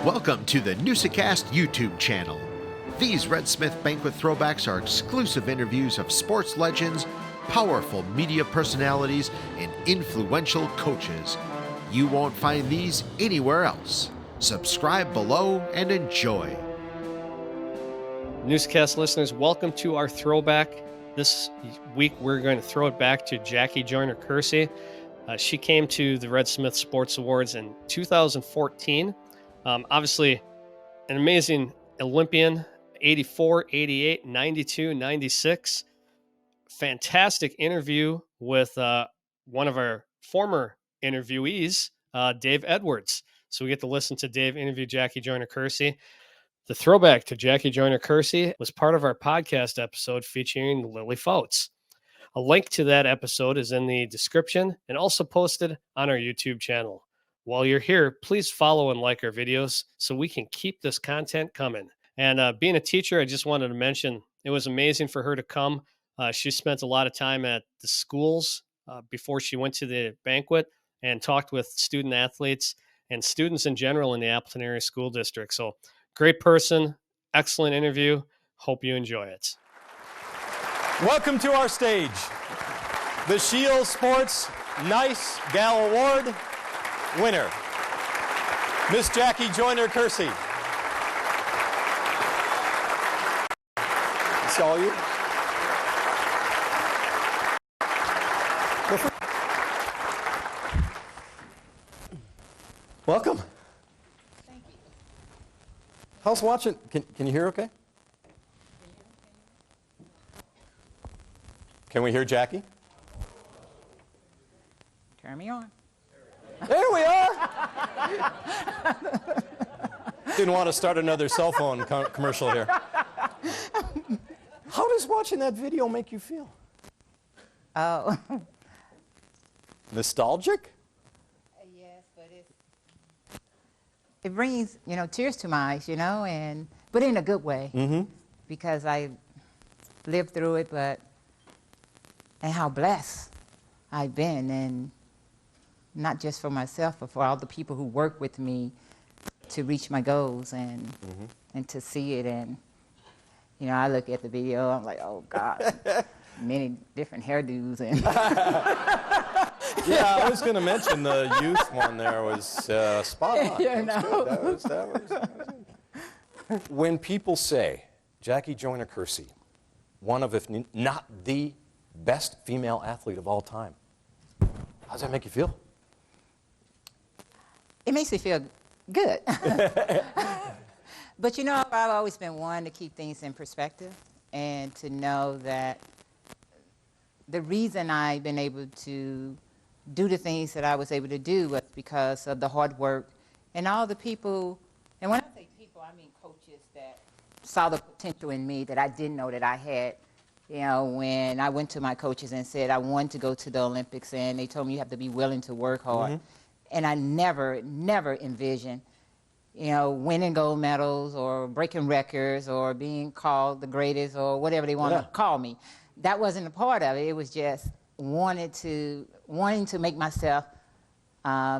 Welcome to the Newsa-Cast YouTube channel. These Red Smith Banquet throwbacks are exclusive interviews of sports legends, powerful media personalities, and influential coaches. You won't find these anywhere else. Subscribe below and enjoy. Newsa-Cast listeners, welcome to our throwback. This week we're going to throw it back to Jackie Joyner-Kersee. She came to the Red Smith Sports Awards in 2014. Obviously, an amazing Olympian, 84, 88, 92, 96. Fantastic interview with one of our former interviewees, Dave Edwards. So we get to listen to Dave interview Jackie Joyner-Kersee. The throwback to Jackie Joyner-Kersee was part of our podcast episode featuring Lily Fouts. A link to that episode is in the description and also posted on our YouTube channel. While you're here, please follow and like our videos so we can keep this content coming. And being a teacher, I just wanted to mention it was amazing for her to come. She spent a lot of time at the schools before she went to the banquet and talked with student athletes and students in general in the Appleton Area School District. So great person, excellent interview. Hope you enjoy it. Welcome to our stage, the Shield Sports Nice Gal Award winner, Miss Jackie Joyner-Kersee. It's all you. Welcome. Thank you. How's watching? Can you hear okay? Can we hear Jackie? Turn me on. There we are. Didn't want to start another cell phone commercial here. How does watching that video make you feel? Oh. Nostalgic? Yes, but it brings, tears to my eyes, but in a good way. Mm-hmm. Because I lived through it, and how blessed I've been, and not just for myself, but for all the people who work with me to reach my goals and to see it. And, I look at the video, I'm like, oh God, many different hairdos. And Yeah, I was going to mention the youth one there was spot on. That was When people say Jackie Joyner-Kersee, one of, if not the best female athlete of all time, how does that make you feel? it makes me feel good. But I've always been one to keep things in perspective and to know that the reason I've been able to do the things that I was able to do was because of the hard work and all the people, and when I say people, I mean coaches that saw the potential in me that I didn't know that I had. When I went to my coaches and said I wanted to go to the Olympics, and they told me you have to be willing to work hard. And I never envisioned, winning gold medals or breaking records or being called the greatest or whatever they want to call me. That wasn't a part of it. It was just wanting to make myself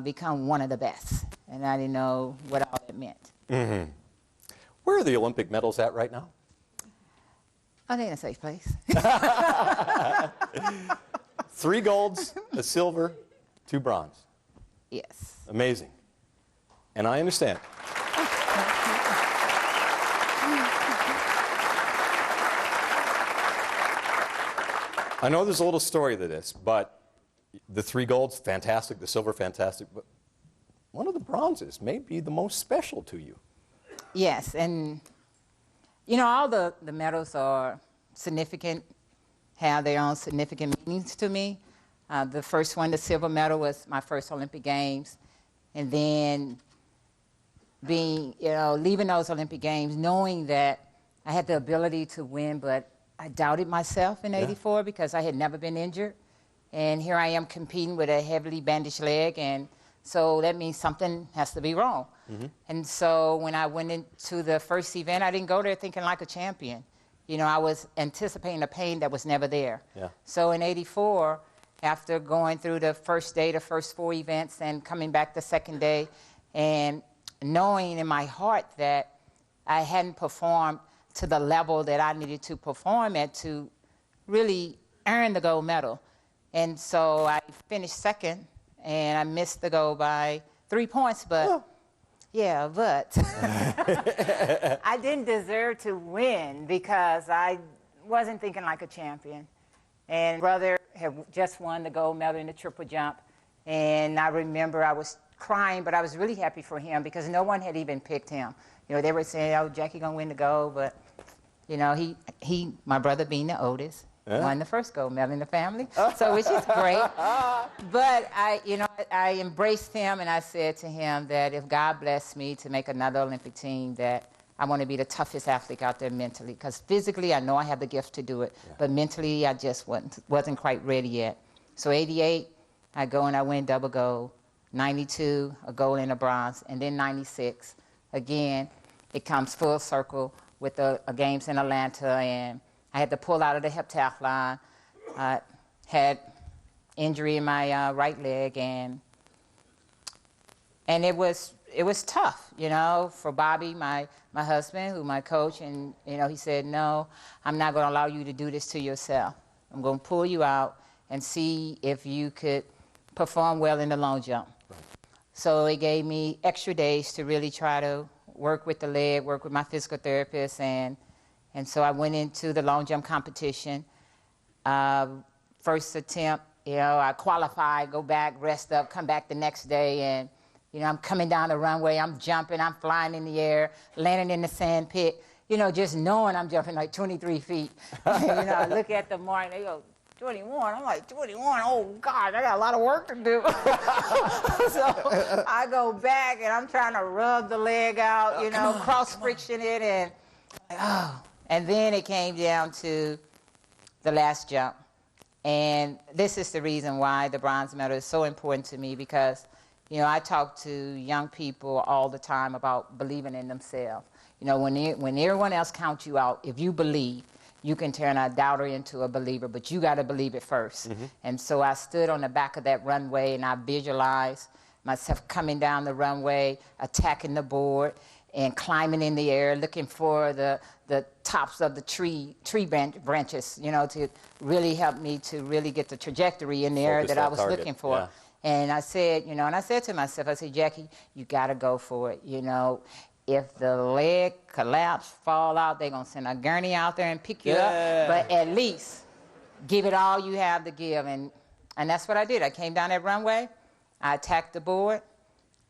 become one of the best. And I didn't know what all that meant. Mm-hmm. Where are the Olympic medals at right now? Oh, they're in a safe place. 3 golds, a silver, 2 bronze. Yes. Amazing. And I understand. I know there's a little story to this, but the 3 golds, fantastic, the silver, fantastic, but one of the bronzes may be the most special to you. Yes, and all the medals are significant, have their own significant meanings to me. The first one, the silver medal, was my first Olympic Games. And then leaving those Olympic Games, knowing that I had the ability to win, but I doubted myself in '84 because I had never been injured. And here I am competing with a heavily bandaged leg, and so that means something has to be wrong. And so when I went into the first event, I didn't go there thinking like a champion. I was anticipating a pain that was never there. So in '84, after going through the first day, the first 4 events, and coming back the second day, and knowing in my heart that I hadn't performed to the level that I needed to perform at to really earn the gold medal. And so I finished second, and I missed the gold by 3 points, but yeah, but I didn't deserve to win because I wasn't thinking like a champion. And brother had just won the gold medal in the triple jump, and I remember I was crying, but I was really happy for him because no one had even picked him. You know, they were saying, "Oh, Jackie gonna win the gold," but you know, my brother being the oldest, won the first gold medal in the family, so which is great. But I embraced him, and I said to him that if God blessed me to make another Olympic team, that I want to be the toughest athlete out there mentally, because physically I know I have the gift to do it, but mentally I just wasn't quite ready yet. So 88, I go and I win double gold. 92, a gold and a bronze, and then 96, again, it comes full circle with the games in Atlanta, and I had to pull out of the heptathlon. I had injury in my right leg, and it was tough, you know, for Bobby, my husband, who my coach, and you know, he said, "No, I'm not going to allow you to do this to yourself. I'm going to pull you out and see if you could perform well in the long jump." So it gave me extra days to really try to work with the leg, work with my physical therapist, and so I went into the long jump competition. First attempt, you know, I qualified, go back, rest up, come back the next day, and you know, I'm coming down the runway, I'm jumping, I'm flying in the air, landing in the sand pit, you know, just knowing I'm jumping like 23 feet. You know, I look at the mark, they go, 21. I'm like, 21? Oh, God, I got a lot of work to do. So I go back, and I'm trying to rub the leg out, you know, cross-friction it, and and then it came down to the last jump. And this is the reason why the bronze medal is so important to me, because, you know, I talk to young people all the time about believing in themselves. You know, when everyone else counts you out, if you believe, you can turn a doubter into a believer, but you got to believe it first. And so I stood on the back of that runway, and I visualized myself coming down the runway, attacking the board, and climbing in the air, looking for the tops of the tree branches, you know, to really help me to really get the trajectory in the air that I was looking for. Yeah. And I said, you know, and I said to myself, I said, Jackie, you got to go for it, you know. If the leg collapse, fall out, they're going to send a gurney out there and pick you up. But at least give it all you have to give. And that's what I did. I came down that runway. I attacked the board.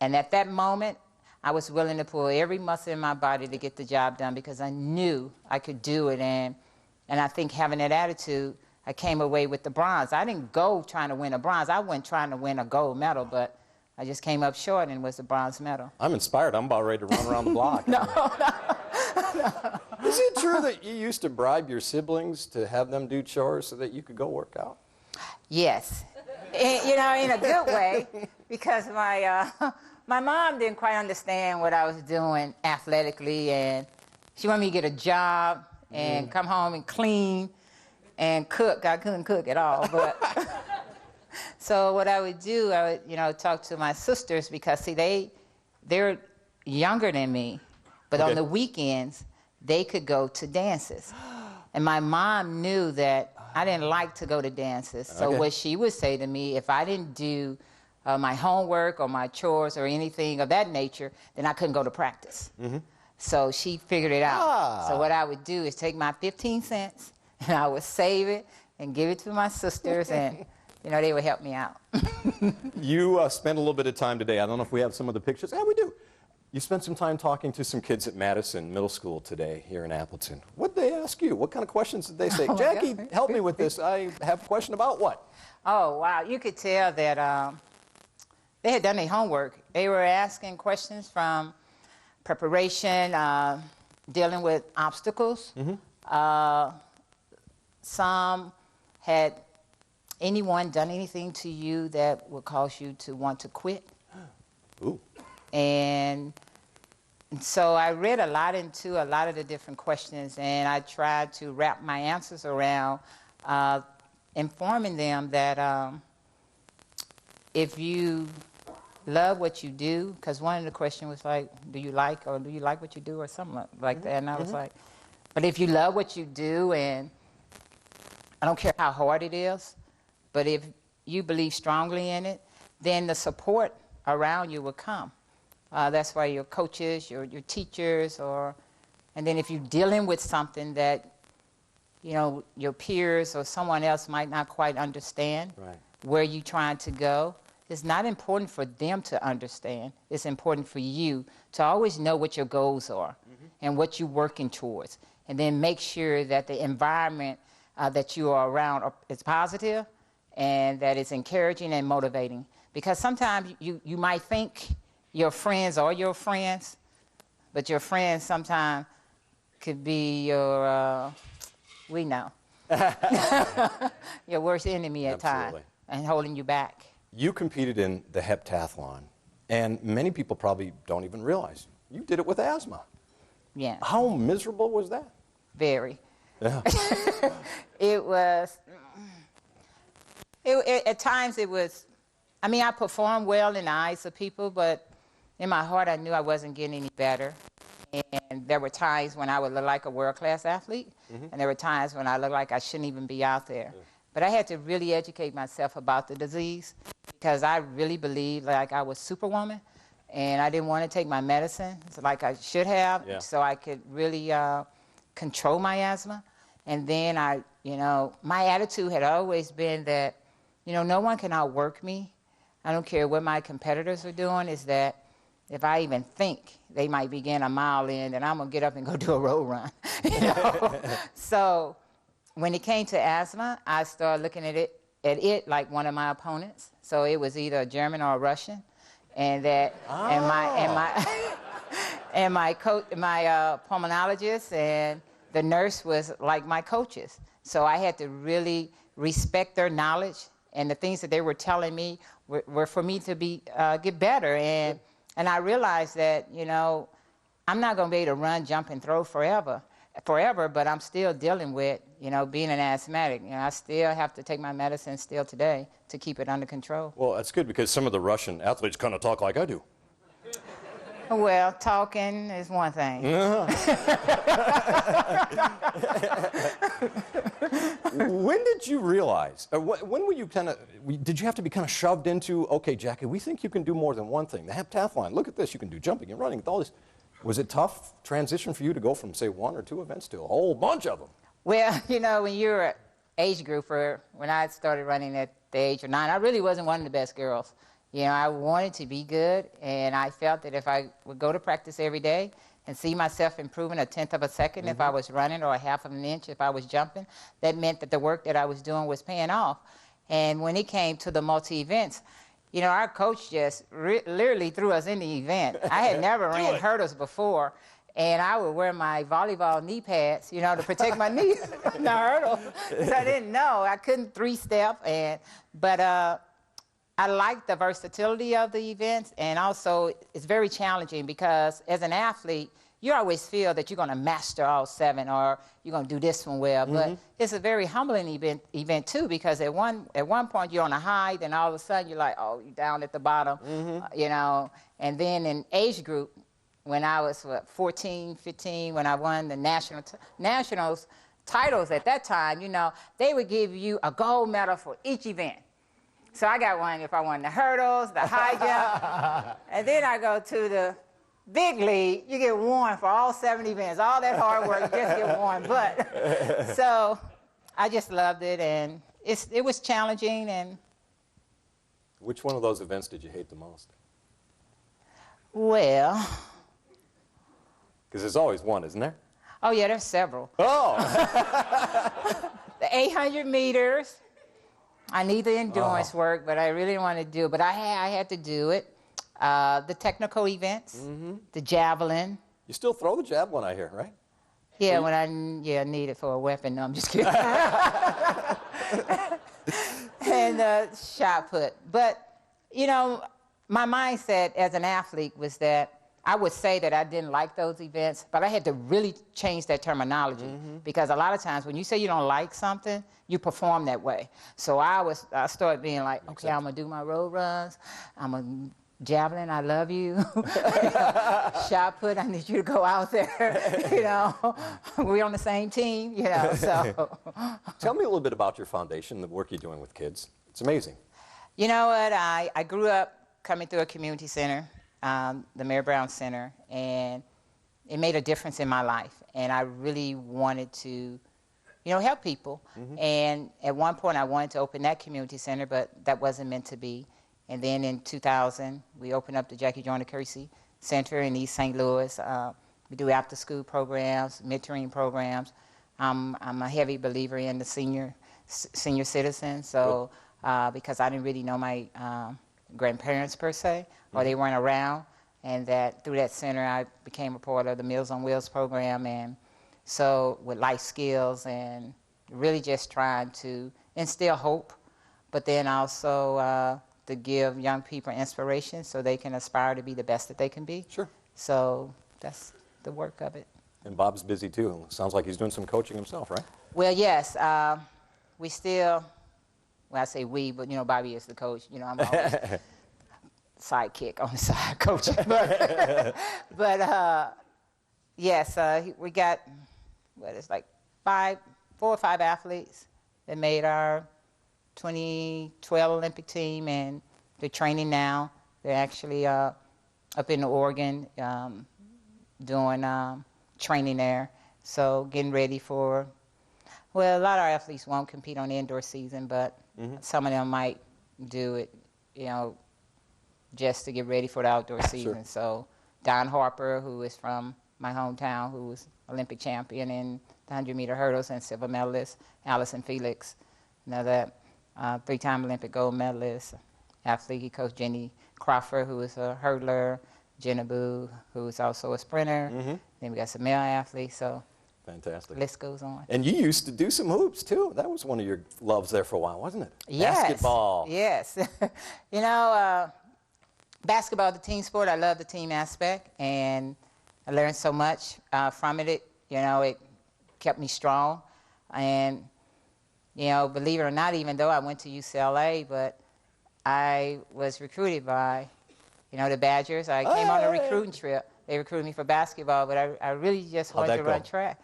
And at that moment, I was willing to pull every muscle in my body to get the job done, because I knew I could do it. And I think having that attitude, I came away with the bronze. I didn't go trying to win a bronze. I went trying to win a gold medal, but I just came up short and was the bronze medal. I'm inspired. I'm about ready to run around the block. No. Is it true that you used to bribe your siblings to have them do chores so that you could go work out? Yes. You know, in a good way, because my mom didn't quite understand what I was doing athletically, and she wanted me to get a job and come home and clean and cook. I couldn't cook at all, but so what I would do, I would, you know, talk to my sisters, because see, they're younger than me, but on the weekends they could go to dances, and my mom knew that I didn't like to go to dances. So what she would say to me, if I didn't do my homework or my chores or anything of that nature, then I couldn't go to practice. So she figured it out. So what I would do is take my 15 cents and I would save it and give it to my sisters, and you know, they would help me out. You spent a little bit of time today. I don't know if we have some of the pictures. Yeah, we do. You spent some time talking to some kids at Madison Middle School today here in Appleton. What did they ask you? What kind of questions did they say? Jackie, help me with this. I have a question about what? Oh, wow. You could tell that they had done their homework. They were asking questions from preparation, dealing with obstacles. Some had anyone done anything to you that would cause you to want to quit? Ooh. And so I read a lot into a lot of the different questions, and I tried to wrap my answers around informing them that if you love what you do, because one of the questions was like, do you like what you do, or something like that, and I was like, but if you love what you do, and I don't care how hard it is, but if you believe strongly in it, then the support around you will come. That's why your coaches, your teachers, and then if you're dealing with something that, you know, your peers or someone else might not quite understand where you're trying to go, it's not important for them to understand. It's important for you to always know what your goals are and what you're working towards, and then make sure that the environment that you are around is positive and that it's encouraging and motivating. Because sometimes you might think your friends are your friends, but your friends sometimes could be your, we know, your worst enemy at times, and holding you back. You competed in the heptathlon, and many people probably don't even realize you did it with asthma. Yeah. How miserable was that? Very. Yeah. It was, at times it was, I mean, I performed well in the eyes of people, but in my heart I knew I wasn't getting any better. And there were times when I would look like a world-class athlete, and there were times when I looked like I shouldn't even be out there. But I had to really educate myself about the disease, because I really believed like I was Superwoman, and I didn't want to take my medicine like I should have, so I could really control my asthma. And then you know, my attitude had always been that, you know, no one can outwork me. I don't care what my competitors are doing, is that if I even think they might be getting a mile in, then I'm going to get up and go do a road run. You know? So when it came to asthma, I started looking at it like one of my opponents. So it was either a German or a Russian. And that, and my pulmonologist and the nurse was like my coaches. So I had to really respect their knowledge, and the things that they were telling me were for me to get better. And I realized that, you know, I'm not going to be able to run, jump, and throw forever, but I'm still dealing with, you know, being an asthmatic. You know, I still have to take my medicine still today to keep it under control. Well, that's good, because some of the Russian athletes kind of talk like I do. Well, talking is one thing. When did you realize, when were you did you have to be kind of shoved into, okay, Jackie, we think you can do more than one thing. The heptathlon, look at this, you can do jumping and running, all this. Was it tough transition for you to go from, say, 1 or 2 events to a whole bunch of them? Well, you know, when you're an age grouper, when I started running at the age of 9, I really wasn't one of the best girls. You know, I wanted to be good, and I felt that if I would go to practice every day and see myself improving 1/10 of a second if I was running, or 1/2 of an inch if I was jumping, that meant that the work that I was doing was paying off. And when it came to the multi-events, you know, our coach just literally threw us in the event. I had never ran hurdles before, and I would wear my volleyball knee pads, you know, to protect my knees in the hurdle. So I didn't know. I couldn't 3-step, but I like the versatility of the events, and also it's very challenging because as an athlete, you always feel that you're going to master all 7, or you're going to do this one well. But it's a very humbling event too, because at one point you're on a high, then all of a sudden you're like, oh, you're down at the bottom, you know. And then in age group, when I was 14, 15, when I won the nationals titles at that time, you know, they would give you a gold medal for each event. So I got one if I won the hurdles, the high jump, and then I go to the big league, you get one for all 7 events. All that hard work, you just get one. But so I just loved it, and it was challenging. And which one of those events did you hate the most? Well, because there's always one, isn't there? Oh yeah, there's several. Oh. The 800 meters. I need the endurance work, but I really didn't want to do it. But I had to do it. The technical events, the javelin. You still throw the javelin, I hear, right? Yeah, when I need it for a weapon. No, I'm just kidding. And shot put. But, you know, my mindset as an athlete was that I would say that I didn't like those events, but I had to really change that terminology because a lot of times when you say you don't like something, you perform that way. So I started being like, okay, I'm going to do my road runs. I'm going to javelin, I love you. Shot put, I need you to go out there. We're on the same team, so. Tell me a little bit about your foundation, the work you're doing with kids. It's amazing. You know what, I grew up coming through a community center, the Mary Brown Center, and it made a difference in my life. And I really wanted to, help people. And at one point I wanted to open that community center, but that wasn't meant to be. And then in 2000, we opened up the Joyner-Kersee Center in East St. Louis. We do after-school programs, mentoring programs. I'm a heavy believer in the senior citizens, so because I didn't really know my grandparents per se, or they weren't around, and that through that center I became a part of the Meals on Wheels program, and so with life skills and really just trying to instill hope, but then also to give young people inspiration so they can aspire to be the best that they can be. Sure. So that's the work of it. And Bob's busy too. Sounds like he's doing some coaching himself, right? Well, yes. We still, well, I say we, but Bobby is the coach. I'm always sidekick on the side coaching. But yes, we got, it's like 4 or 5 athletes that made our 2012 Olympic team, and they're training now. They're actually up in Oregon doing training there. So getting ready for, well, a lot of our athletes won't compete on the indoor season, but some of them might do it, just to get ready for the outdoor season. Sure. So Don Harper, who is from my hometown, who was Olympic champion in the 100-meter hurdles and silver medalist, Allison Felix, another 3-time Olympic gold medalist athlete. He coached Jenny Crawford, who is a hurdler, Jenna Boo, who is also a sprinter. Then we got some male athletes, so fantastic. the list goes on. And you used to do some hoops too. That was one of your loves there for a while, wasn't it? Yes. Basketball. Yes. Basketball, the team sport, I love the team aspect, and I learned so much from it. It kept me strong. And, believe it or not, even though I went to UCLA, but I was recruited by, the Badgers. I came on a recruiting trip. They recruited me for basketball, but I really just wanted to run track.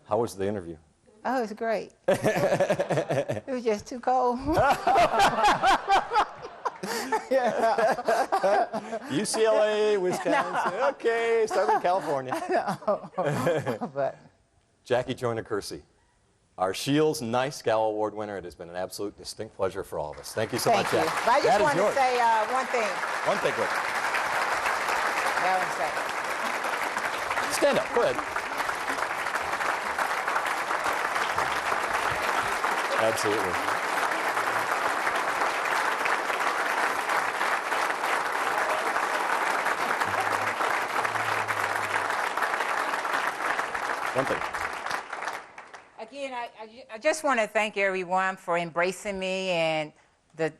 How was the interview? Oh, it was great. It was just too cold. UCLA, Wisconsin, okay, Southern California. But Jackie Joyner-Kersee, our Shields Nice Gal Award winner. It has been an absolute distinct pleasure for all of us. Thank you so much, thank you. Jackie. But I just want to say one thing. One thing, quick. I want to say. Stand up, go ahead. Absolutely. One thing. Again, I just want to thank everyone for embracing me, and the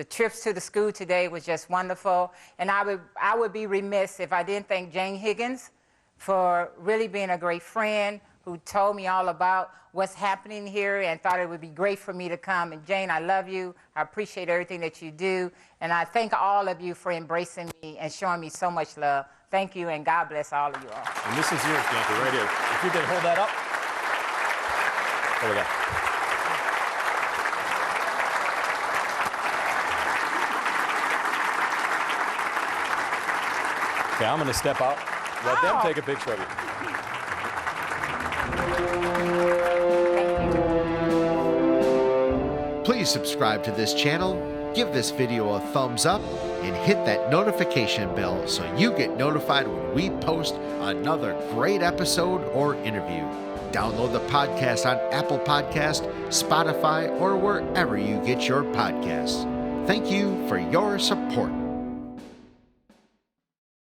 trips to the school today was just wonderful. And I would be remiss if I didn't thank Jane Higgins for really being a great friend, who told me all about what's happening here and thought it would be great for me to come. And Jane, I love you. I appreciate everything that you do. And I thank all of you for embracing me and showing me so much love. Thank you, and God bless all of you all. And this is yours, Jackie, right here. If you could hold that up. There we go. Okay, I'm going to step out. Let them take a picture of you. Please subscribe to this channel, give this video a thumbs up, and hit that notification bell so you get notified when we post another great episode or interview. Download the podcast on Apple Podcast, Spotify, or wherever you get your podcasts. Thank you for your support.